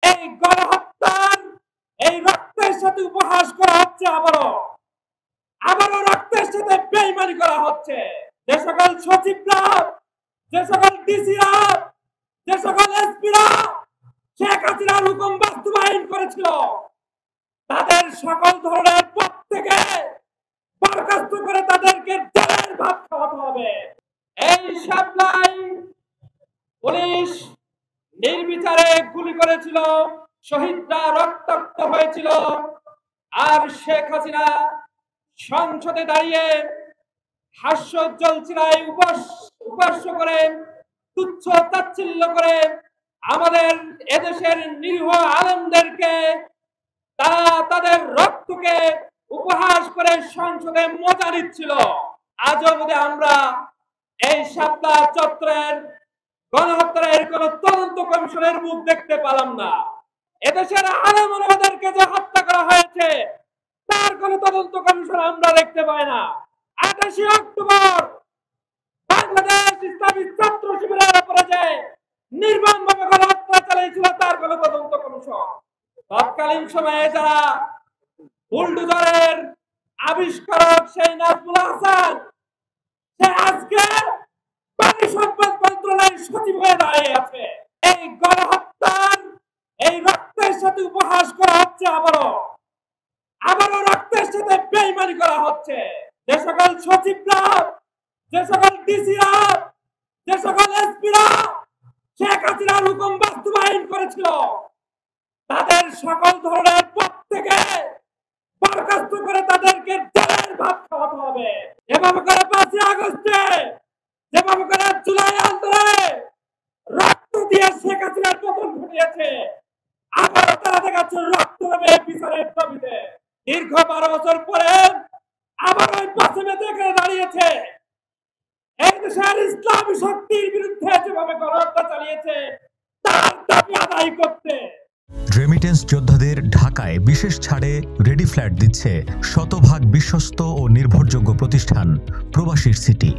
এই গণহত্যার এই রক্তের সাথে উপহাস করা হচ্ছে, আবারও রক্তের সাথে বেইমানি করা হচ্ছে। যে সকল সচিবরা, যে সকল ডিসিরা, যে সকল এসপিরা শেখ হাসিনার হুকুম বাস্তবায়ন করেছিল, তাদের সকল ধরনের পদ থেকে বরখাস্ত করে তাদেরকে জেলের ভাত খাওয়াতে হবে। এই শাপলায় পুলিশ নির্বিচারে গুলি করেছিল, শহীদরা রক্তাক্ত হয়েছিল, আর শেখ হাসিনা সংসদে দাঁড়িয়ে হাস্যোজ্জ্বল চিরায় উপাস্য করে, তুচ্ছ তাচ্ছিল্য করে আমাদের এদেশের নিরীহ আলেমদেরকে, তারা তাদের রক্তকে উপহাস করে সংসদে মজা নিচ্ছিল। আজও অবধি আমরা এই শাপলা চত্বরের গণহত্যার কোন তদন্ত কমিশনের মুখ দেখতে পেলাম না। এদেশের আলেম ওলামাদেরকে যে হত্যা করা হয়েছে তার কোন তদন্ত কমিশন আমরা দেখতে পাই না। 28 অক্টোবর বাংলাদেশ ইসলামী ছাত্র শিবিরের উপরে যে নির্মমভাবে গণহত্যা চালিয়েছিল তার কোন তদন্ত কমিশন। তৎকালীন সময়ে যারা বুলডোজারের আবিষ্কারক সেই নাজমুল হাসান, সে আজকে পানি সম্পদ মন্ত্রণালয়ের সচিব হয়ে দাঁড়িয়ে আছে। এই গণহত্যার এই রক্তের সাথে উপহাস করা হচ্ছে, আবারও রক্তের সাথে বেইমানি করা হচ্ছে। যে সকল সচিবরা, যে সকল ডিসিরা, যে সকল এসপিরা শেখ হাসিনার হুকুম বাস্তবায়ন করেছিল, তাদের সকল ধরনের পদ থেকে বরখাস্ত করে তাদেরকে জেলের ভাত খাওয়াতে হবে। এভাবে করে 5ই আগস্টে, যেভাবে করে জুলাই আন্দোলনে রক্ত দিয়ে শেখ হাসিনার পতন ঘটিয়েছে, আবারও তারা দেখাচ্ছে রক্ত দেবে বিচারের দাবিতে। দীর্ঘ 12 বছর পরে আবার ওই পাশে দেখে দাঁড়িয়েছে। এই দেশের ইসলামী শক্তির বিরুদ্ধে যেভাবে গণহত্যা চালিয়েছে তার দাবি আদায় করতে। রেমিটেন্স যোদ্ধাদের ঢাকায় বিশেষ ছাড়ে রেডি ফ্ল্যাট দিচ্ছে শতভাগ বিশ্বস্ত ও নির্ভরযোগ্য প্রতিষ্ঠান প্রবাসীর সিটি।